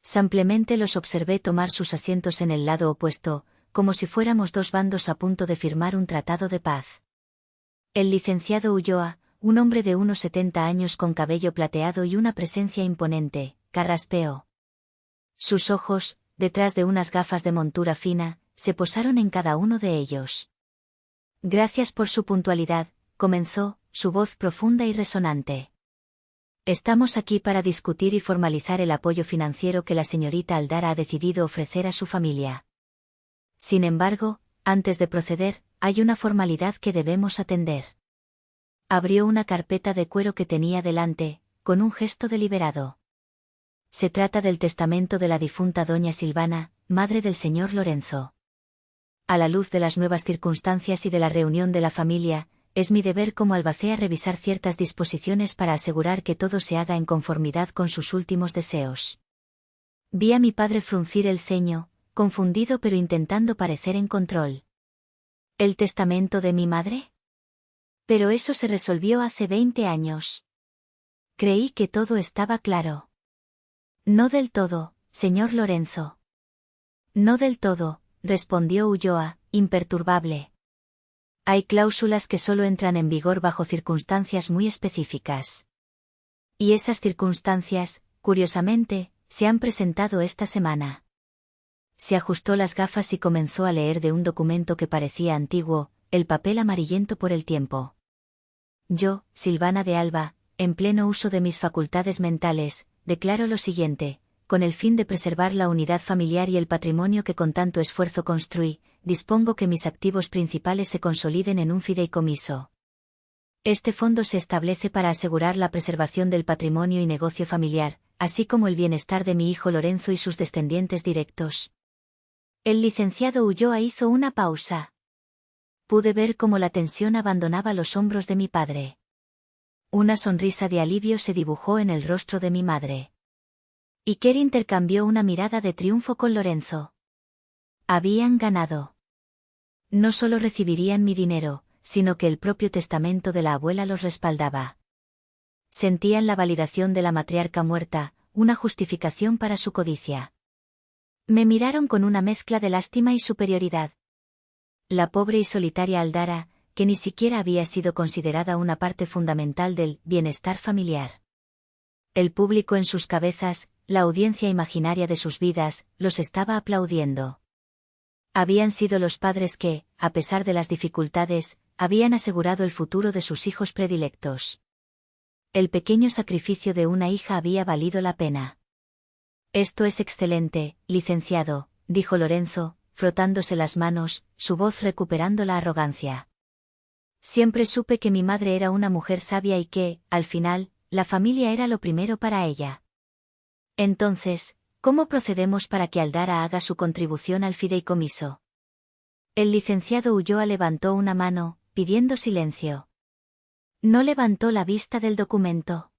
Simplemente los observé tomar sus asientos en el lado opuesto, como si fuéramos 2 bandos a punto de firmar un tratado de paz. El licenciado Ulloa, un hombre de unos 70 años con cabello plateado y una presencia imponente, carraspeó. Sus ojos, detrás de unas gafas de montura fina, se posaron en cada uno de ellos. Gracias por su puntualidad, comenzó, su voz profunda y resonante. Estamos aquí para discutir y formalizar el apoyo financiero que la señorita Aldara ha decidido ofrecer a su familia. Sin embargo, antes de proceder, hay una formalidad que debemos atender. Abrió una carpeta de cuero que tenía delante, con un gesto deliberado. Se trata del testamento de la difunta doña Silvana, madre del señor Lorenzo. A la luz de las nuevas circunstancias y de la reunión de la familia, es mi deber como albacea revisar ciertas disposiciones para asegurar que todo se haga en conformidad con sus últimos deseos. Vi a mi padre fruncir el ceño, confundido pero intentando parecer en control. ¿El testamento de mi madre? Pero eso se resolvió hace 20 años. Creí que todo estaba claro. No del todo, señor Lorenzo. No del todo, respondió Ulloa, imperturbable. Hay cláusulas que solo entran en vigor bajo circunstancias muy específicas. Y esas circunstancias, curiosamente, se han presentado esta semana. Se ajustó las gafas y comenzó a leer de un documento que parecía antiguo, el papel amarillento por el tiempo. Yo, Silvana de Alba, en pleno uso de mis facultades mentales, declaro lo siguiente: con el fin de preservar la unidad familiar y el patrimonio que con tanto esfuerzo construí, dispongo que mis activos principales se consoliden en un fideicomiso. Este fondo se establece para asegurar la preservación del patrimonio y negocio familiar, así como el bienestar de mi hijo Lorenzo y sus descendientes directos. El licenciado Ulloa hizo una pausa. Pude ver cómo la tensión abandonaba los hombros de mi padre. Una sonrisa de alivio se dibujó en el rostro de mi madre. Iker intercambió una mirada de triunfo con Lorenzo. Habían ganado. No solo recibirían mi dinero, sino que el propio testamento de la abuela los respaldaba. Sentían la validación de la matriarca muerta, una justificación para su codicia. Me miraron con una mezcla de lástima y superioridad. La pobre y solitaria Aldara, que ni siquiera había sido considerada una parte fundamental del bienestar familiar. El público en sus cabezas, la audiencia imaginaria de sus vidas, los estaba aplaudiendo. Habían sido los padres que, a pesar de las dificultades, habían asegurado el futuro de sus hijos predilectos. El pequeño sacrificio de una hija había valido la pena. Esto es excelente, licenciado, dijo Lorenzo, frotándose las manos, su voz recuperando la arrogancia. Siempre supe que mi madre era una mujer sabia y que, al final, la familia era lo primero para ella. Entonces, ¿cómo procedemos para que Aldara haga su contribución al fideicomiso? El licenciado Ulloa levantó una mano, pidiendo silencio. No levantó la vista del documento.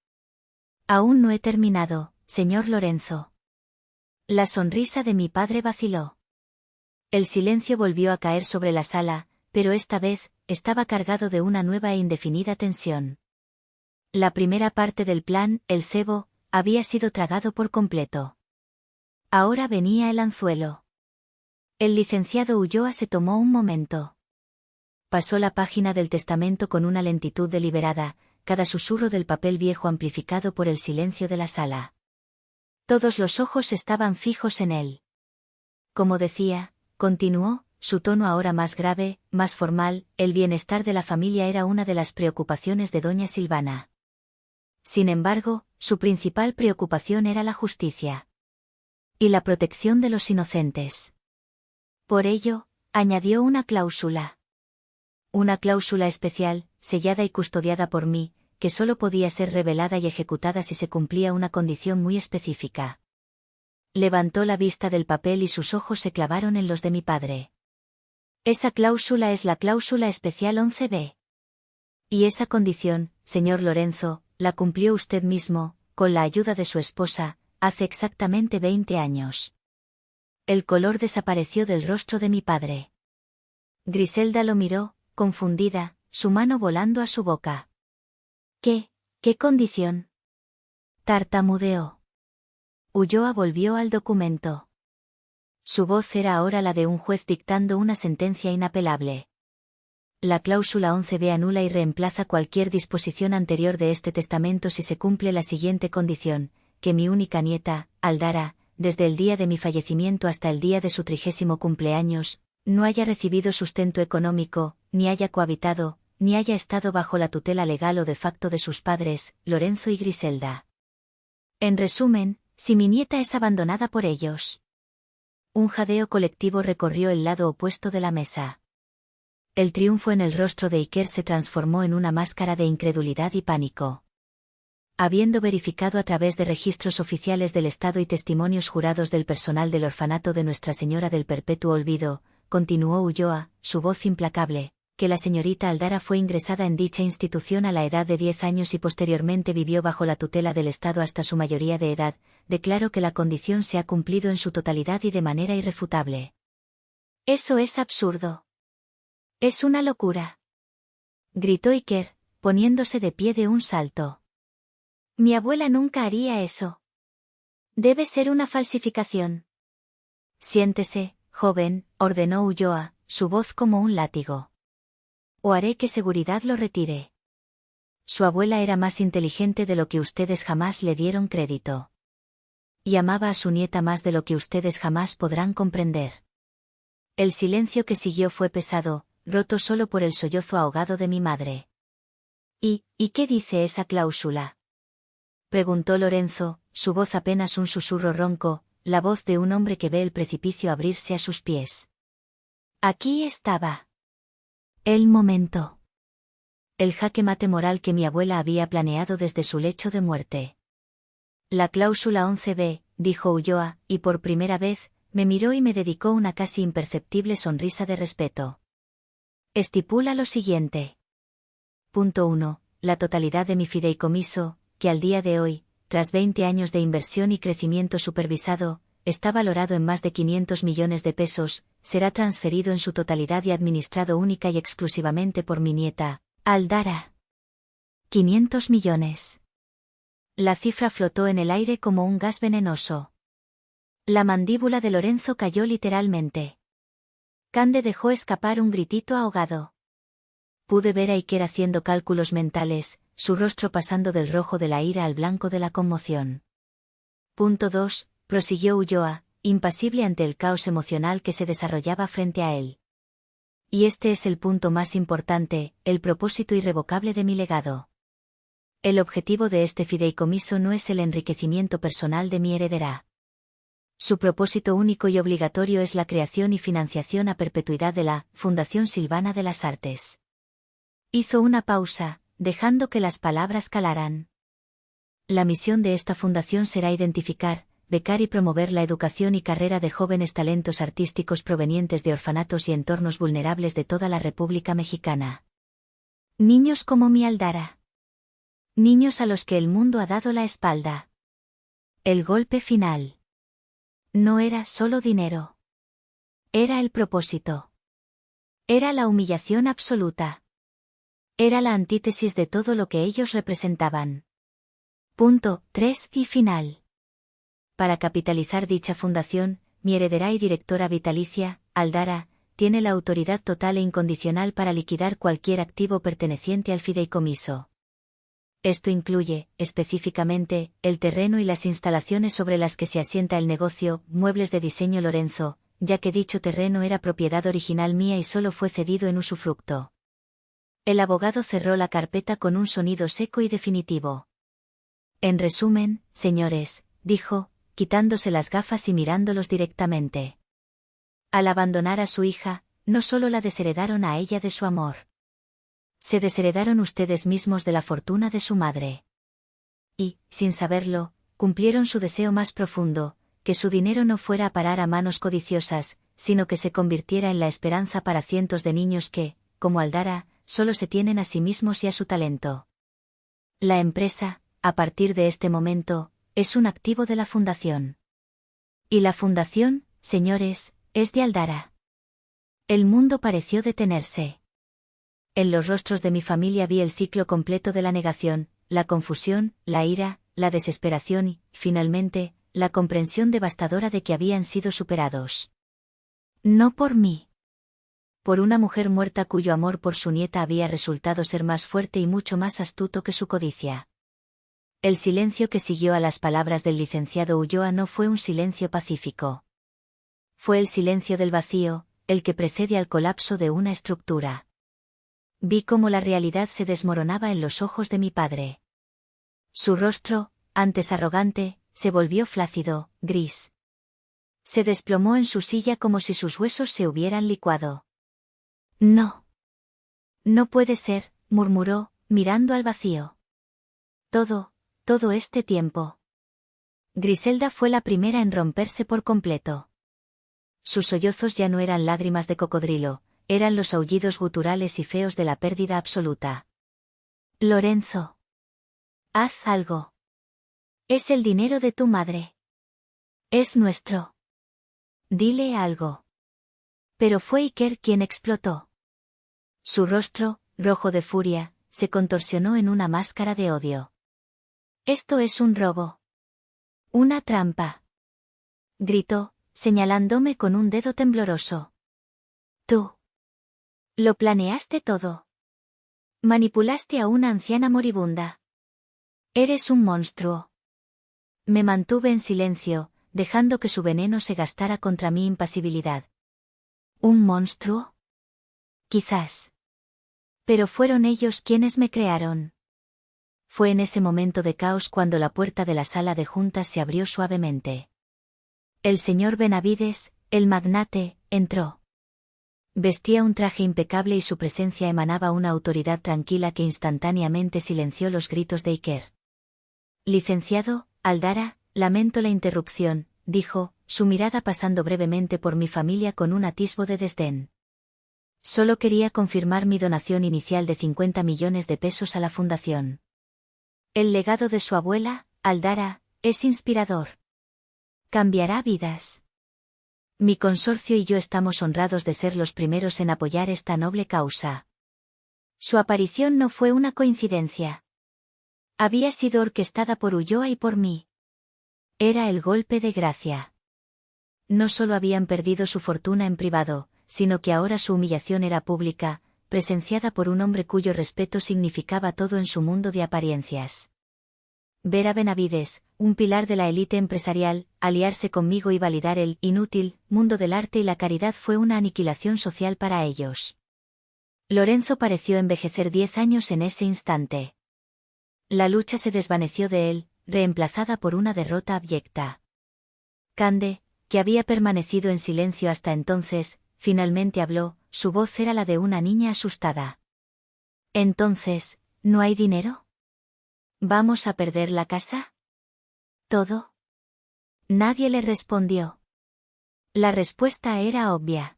Aún no he terminado, señor Lorenzo. La sonrisa de mi padre vaciló. El silencio volvió a caer sobre la sala, pero esta vez, estaba cargado de una nueva e indefinida tensión. La primera parte del plan, el cebo, había sido tragado por completo. Ahora venía el anzuelo. El licenciado Ulloa se tomó un momento. Pasó la página del testamento con una lentitud deliberada, cada susurro del papel viejo amplificado por el silencio de la sala. Todos los ojos estaban fijos en él. Como decía, continuó, su tono ahora más grave, más formal, el bienestar de la familia era una de las preocupaciones de doña Silvana. Sin embargo, su principal preocupación era la justicia. Y la protección de los inocentes. Por ello, añadió una cláusula. Una cláusula especial, sellada y custodiada por mí, que solo podía ser revelada y ejecutada si se cumplía una condición muy específica. Levantó la vista del papel y sus ojos se clavaron en los de mi padre. Esa cláusula es la cláusula especial 11b. Y esa condición, señor Lorenzo, la cumplió usted mismo, con la ayuda de su esposa, hace exactamente 20 años. El color desapareció del rostro de mi padre. Griselda lo miró, confundida, su mano volando a su boca. ¿Qué condición? Tartamudeó. Ulloa volvió al documento. Su voz era ahora la de un juez dictando una sentencia inapelable. La cláusula 11b anula y reemplaza cualquier disposición anterior de este testamento si se cumple la siguiente condición: que mi única nieta, Aldara, desde el día de mi fallecimiento hasta el día de su 30º cumpleaños, no haya recibido sustento económico, ni haya cohabitado, ni haya estado bajo la tutela legal o de facto de sus padres, Lorenzo y Griselda. En resumen, si mi nieta es abandonada por ellos. Un jadeo colectivo recorrió el lado opuesto de la mesa. El triunfo en el rostro de Iker se transformó en una máscara de incredulidad y pánico. Habiendo verificado a través de registros oficiales del Estado y testimonios jurados del personal del orfanato de Nuestra Señora del Perpetuo Olvido, continuó Ulloa, su voz implacable, que la señorita Aldara fue ingresada en dicha institución a la edad de 10 años y posteriormente vivió bajo la tutela del Estado hasta su mayoría de edad, declaro que la condición se ha cumplido en su totalidad y de manera irrefutable. Eso es absurdo. Es una locura. Gritó Iker, poniéndose de pie de un salto. Mi abuela nunca haría eso. Debe ser una falsificación. Siéntese, joven, ordenó Ulloa, su voz como un látigo. O haré que seguridad lo retire. Su abuela era más inteligente de lo que ustedes jamás le dieron crédito. Y amaba a su nieta más de lo que ustedes jamás podrán comprender. El silencio que siguió fue pesado, roto solo por el sollozo ahogado de mi madre. ¿Y qué dice esa cláusula? Preguntó Lorenzo, su voz apenas un susurro ronco, la voz de un hombre que ve el precipicio abrirse a sus pies. Aquí estaba. El momento. El jaque mate moral que mi abuela había planeado desde su lecho de muerte. La cláusula 11b, dijo Ulloa, y por primera vez, me miró y me dedicó una casi imperceptible sonrisa de respeto. Estipula lo siguiente. Punto 1. La totalidad de mi fideicomiso, que al día de hoy, tras 20 años de inversión y crecimiento supervisado, está valorado en más de 500 millones de pesos, será transferido en su totalidad y administrado única y exclusivamente por mi nieta, Aldara. 500 millones. La cifra flotó en el aire como un gas venenoso. La mandíbula de Lorenzo cayó literalmente. Cande dejó escapar un gritito ahogado. Pude ver a Iker haciendo cálculos mentales, su rostro pasando del rojo de la ira al blanco de la conmoción. Punto 2, prosiguió Ulloa, impasible ante el caos emocional que se desarrollaba frente a él. Y este es el punto más importante, el propósito irrevocable de mi legado. El objetivo de este fideicomiso no es el enriquecimiento personal de mi heredera. Su propósito único y obligatorio es la creación y financiación a perpetuidad de la Fundación Silvana de las Artes. Hizo una pausa, dejando que las palabras calaran. La misión de esta fundación será identificar, becar y promover la educación y carrera de jóvenes talentos artísticos provenientes de orfanatos y entornos vulnerables de toda la República Mexicana. Niños como mi Aldara. Niños a los que el mundo ha dado la espalda. El golpe final. No era solo dinero. Era el propósito. Era la humillación absoluta. Era la antítesis de todo lo que ellos representaban. Punto 3 y final. Para capitalizar dicha fundación, mi heredera y directora vitalicia, Aldara, tiene la autoridad total e incondicional para liquidar cualquier activo perteneciente al fideicomiso. Esto incluye, específicamente, el terreno y las instalaciones sobre las que se asienta el negocio, Muebles de Diseño Lorenzo, ya que dicho terreno era propiedad original mía y solo fue cedido en usufructo. El abogado cerró la carpeta con un sonido seco y definitivo. En resumen, señores, dijo, quitándose las gafas y mirándolos directamente. Al abandonar a su hija, no solo la desheredaron a ella de su amor. Se desheredaron ustedes mismos de la fortuna de su madre. Y, sin saberlo, cumplieron su deseo más profundo, que su dinero no fuera a parar a manos codiciosas, sino que se convirtiera en la esperanza para cientos de niños que, como Aldara, solo se tienen a sí mismos y a su talento. La empresa, a partir de este momento, es un activo de la fundación. Y la fundación, señores, es de Aldara. El mundo pareció detenerse. En los rostros de mi familia vi el ciclo completo de la negación, la confusión, la ira, la desesperación y, finalmente, la comprensión devastadora de que habían sido superados. No por mí. Por una mujer muerta cuyo amor por su nieta había resultado ser más fuerte y mucho más astuto que su codicia. El silencio que siguió a las palabras del licenciado Ulloa no fue un silencio pacífico. Fue el silencio del vacío, el que precede al colapso de una estructura. Vi cómo la realidad se desmoronaba en los ojos de mi padre. Su rostro, antes arrogante, se volvió flácido, gris. Se desplomó en su silla como si sus huesos se hubieran licuado. No. No puede ser, murmuró, mirando al vacío. Todo este tiempo. Griselda fue la primera en romperse por completo. Sus sollozos ya no eran lágrimas de cocodrilo, eran los aullidos guturales y feos de la pérdida absoluta. Lorenzo. Haz algo. Es el dinero de tu madre. Es nuestro. Dile algo. Pero fue Iker quien explotó. Su rostro, rojo de furia, se contorsionó en una máscara de odio. Esto es un robo. Una trampa. Gritó, señalándome con un dedo tembloroso. Tú. Lo planeaste todo. Manipulaste a una anciana moribunda. Eres un monstruo. Me mantuve en silencio, dejando que su veneno se gastara contra mi impasibilidad. ¿Un monstruo? Quizás. Pero fueron ellos quienes me crearon. Fue en ese momento de caos cuando la puerta de la sala de juntas se abrió suavemente. El señor Benavides, el magnate, entró. Vestía un traje impecable y su presencia emanaba una autoridad tranquila que instantáneamente silenció los gritos de Iker. Licenciado, Aldara, lamento la interrupción, dijo, su mirada pasando brevemente por mi familia con un atisbo de desdén. Solo quería confirmar mi donación inicial de 50 millones de pesos a la fundación. El legado de su abuela, Aldara, es inspirador. Cambiará vidas. Mi consorcio y yo estamos honrados de ser los primeros en apoyar esta noble causa. Su aparición no fue una coincidencia. Había sido orquestada por Ulloa y por mí. Era el golpe de gracia. No solo habían perdido su fortuna en privado, sino que ahora su humillación era pública, presenciada por un hombre cuyo respeto significaba todo en su mundo de apariencias. Ver a Benavides, un pilar de la élite empresarial, aliarse conmigo y validar el inútil mundo del arte y la caridad fue una aniquilación social para ellos. Lorenzo pareció envejecer 10 años en ese instante. La lucha se desvaneció de él, reemplazada por una derrota abyecta. Cande, que había permanecido en silencio hasta entonces, finalmente habló, su voz era la de una niña asustada. Entonces, ¿no hay dinero? ¿Vamos a perder la casa? ¿Todo? Nadie le respondió. La respuesta era obvia.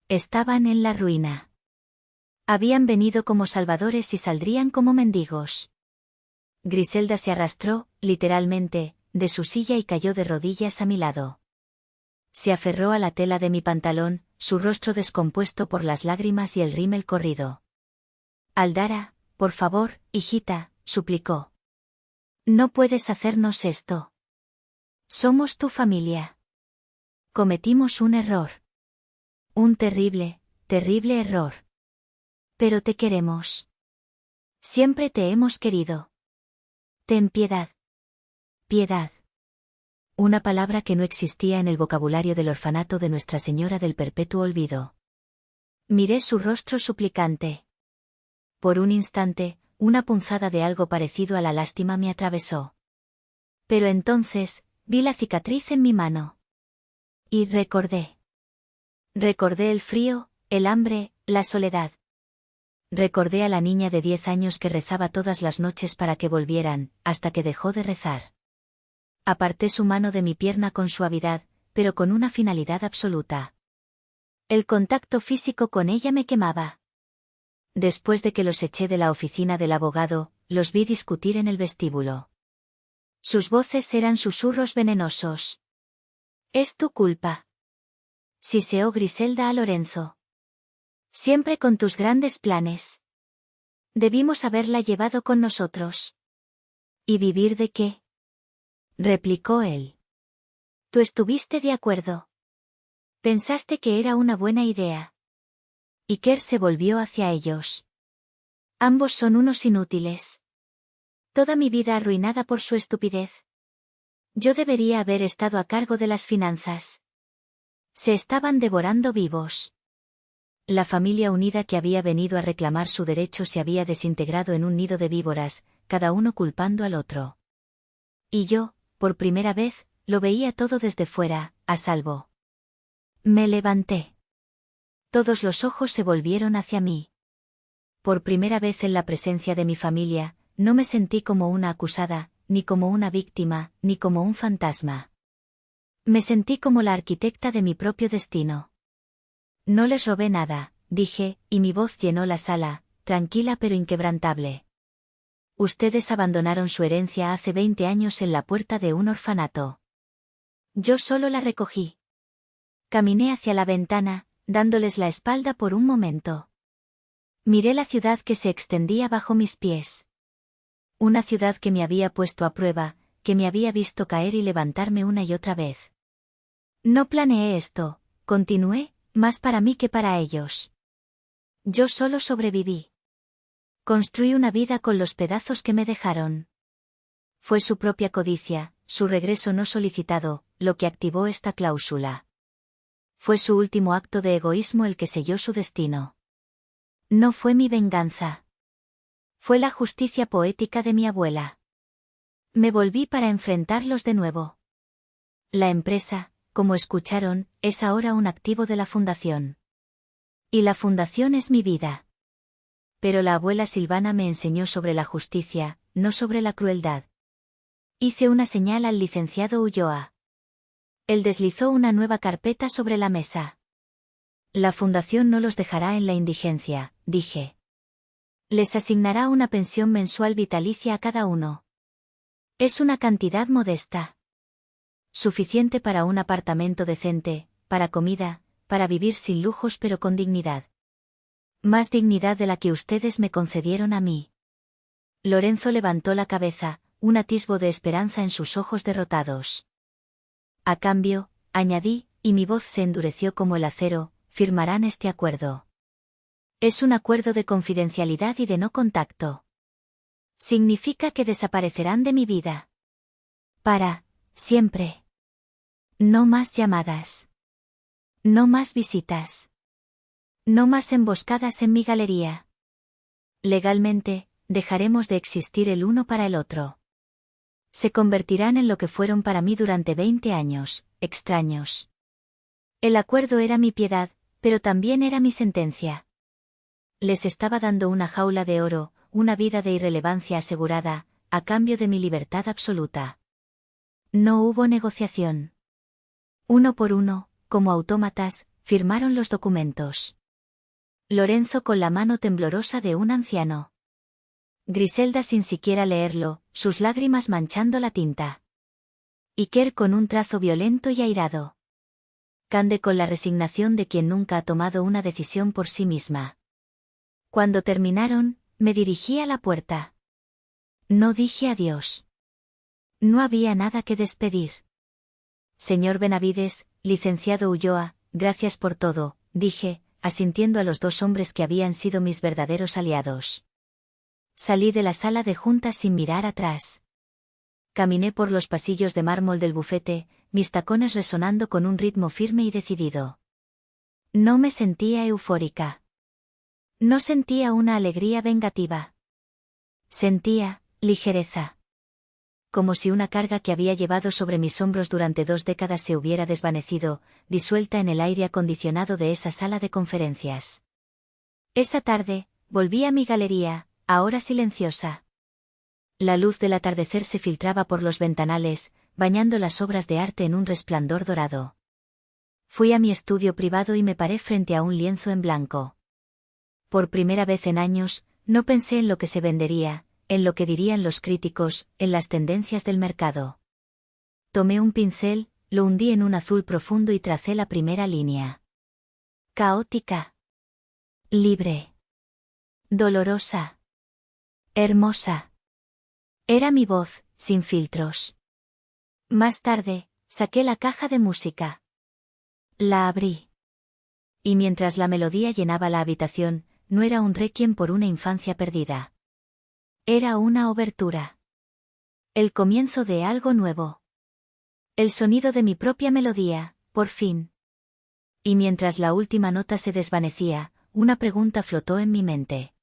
Estaban en la ruina. Habían venido como salvadores y saldrían como mendigos. Griselda se arrastró, literalmente, de su silla y cayó de rodillas a mi lado. Se aferró a la tela de mi pantalón, su rostro descompuesto por las lágrimas y el rímel corrido. Aldara, por favor, hijita, suplicó. No puedes hacernos esto. Somos tu familia. Cometimos un error. Un terrible, terrible error. Pero te queremos. Siempre te hemos querido. Ten piedad. Piedad. Una palabra que no existía en el vocabulario del orfanato de Nuestra Señora del Perpetuo Olvido. Miré su rostro suplicante. Por un instante, una punzada de algo parecido a la lástima me atravesó. Pero entonces, vi la cicatriz en mi mano. Y recordé. Recordé el frío, el hambre, la soledad. Recordé a la niña de 10 años que rezaba todas las noches para que volvieran, hasta que dejó de rezar. Aparté su mano de mi pierna con suavidad, pero con una finalidad absoluta. El contacto físico con ella me quemaba. Después de que los eché de la oficina del abogado, los vi discutir en el vestíbulo. Sus voces eran susurros venenosos. Es tu culpa. Siseó Griselda a Lorenzo. Siempre con tus grandes planes. Debimos haberla llevado con nosotros. ¿Y vivir de qué? Replicó él. Tú estuviste de acuerdo. Pensaste que era una buena idea. Iker se volvió hacia ellos. Ambos son unos inútiles. Toda mi vida arruinada por su estupidez. Yo debería haber estado a cargo de las finanzas. Se estaban devorando vivos. La familia unida que había venido a reclamar su derecho se había desintegrado en un nido de víboras, cada uno culpando al otro. Y yo, por primera vez, lo veía todo desde fuera, a salvo. Me levanté. Todos los ojos se volvieron hacia mí. Por primera vez en la presencia de mi familia, no me sentí como una acusada, ni como una víctima, ni como un fantasma. Me sentí como la arquitecta de mi propio destino. No les robé nada, dije, y mi voz llenó la sala, tranquila pero inquebrantable. Ustedes abandonaron su herencia hace 20 años en la puerta de un orfanato. Yo solo la recogí. Caminé hacia la ventana, dándoles la espalda por un momento. Miré la ciudad que se extendía bajo mis pies. Una ciudad que me había puesto a prueba, que me había visto caer y levantarme una y otra vez. No planeé esto, continué, más para mí que para ellos. Yo solo sobreviví. Construí una vida con los pedazos que me dejaron. Fue su propia codicia, su regreso no solicitado, lo que activó esta cláusula. Fue su último acto de egoísmo el que selló su destino. No fue mi venganza. Fue la justicia poética de mi abuela. Me volví para enfrentarlos de nuevo. La empresa, como escucharon, es ahora un activo de la fundación. Y la fundación es mi vida. Pero la abuela Silvana me enseñó sobre la justicia, no sobre la crueldad. Hice una señal al licenciado Ulloa. Él deslizó una nueva carpeta sobre la mesa. La fundación no los dejará en la indigencia, dije. Les asignará una pensión mensual vitalicia a cada uno. Es una cantidad modesta. Suficiente para un apartamento decente, para comida, para vivir sin lujos pero con dignidad. Más dignidad de la que ustedes me concedieron a mí. Lorenzo levantó la cabeza, un atisbo de esperanza en sus ojos derrotados. A cambio, añadí, y mi voz se endureció como el acero, firmarán este acuerdo. Es un acuerdo de confidencialidad y de no contacto. Significa que desaparecerán de mi vida. Para siempre. No más llamadas. No más visitas. No más emboscadas en mi galería. Legalmente, dejaremos de existir el uno para el otro. Se convertirán en lo que fueron para mí durante 20 años, extraños. El acuerdo era mi piedad, pero también era mi sentencia. Les estaba dando una jaula de oro, una vida de irrelevancia asegurada, a cambio de mi libertad absoluta. No hubo negociación. Uno por uno, como autómatas, firmaron los documentos. Lorenzo con la mano temblorosa de un anciano. Griselda sin siquiera leerlo, sus lágrimas manchando la tinta. Iker con un trazo violento y airado. Cande con la resignación de quien nunca ha tomado una decisión por sí misma. Cuando terminaron, me dirigí a la puerta. No dije adiós. No había nada que despedir. Señor Benavides, licenciado Ulloa, gracias por todo, dije, asintiendo a los dos hombres que habían sido mis verdaderos aliados. Salí de la sala de juntas sin mirar atrás. Caminé por los pasillos de mármol del bufete, mis tacones resonando con un ritmo firme y decidido. No me sentía eufórica. No sentía una alegría vengativa. Sentía ligereza. Como si una carga que había llevado sobre mis hombros durante 2 décadas se hubiera desvanecido, disuelta en el aire acondicionado de esa sala de conferencias. Esa tarde, volví a mi galería, ahora silenciosa. La luz del atardecer se filtraba por los ventanales, bañando las obras de arte en un resplandor dorado. Fui a mi estudio privado y me paré frente a un lienzo en blanco. Por primera vez en años, no pensé en lo que se vendería, en lo que dirían los críticos, en las tendencias del mercado. Tomé un pincel, lo hundí en un azul profundo y tracé la primera línea. Caótica. Libre. Dolorosa. Hermosa. Era mi voz, sin filtros. Más tarde, saqué la caja de música. La abrí. Y mientras la melodía llenaba la habitación, no era un requiem por una infancia perdida. Era una obertura. El comienzo de algo nuevo. El sonido de mi propia melodía, por fin. Y mientras la última nota se desvanecía, una pregunta flotó en mi mente.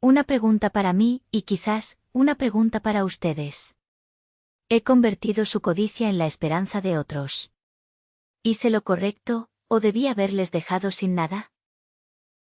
Una pregunta para mí, y quizás, una pregunta para ustedes. ¿He convertido su codicia en la esperanza de otros? ¿Hice lo correcto, o debí haberles dejado sin nada?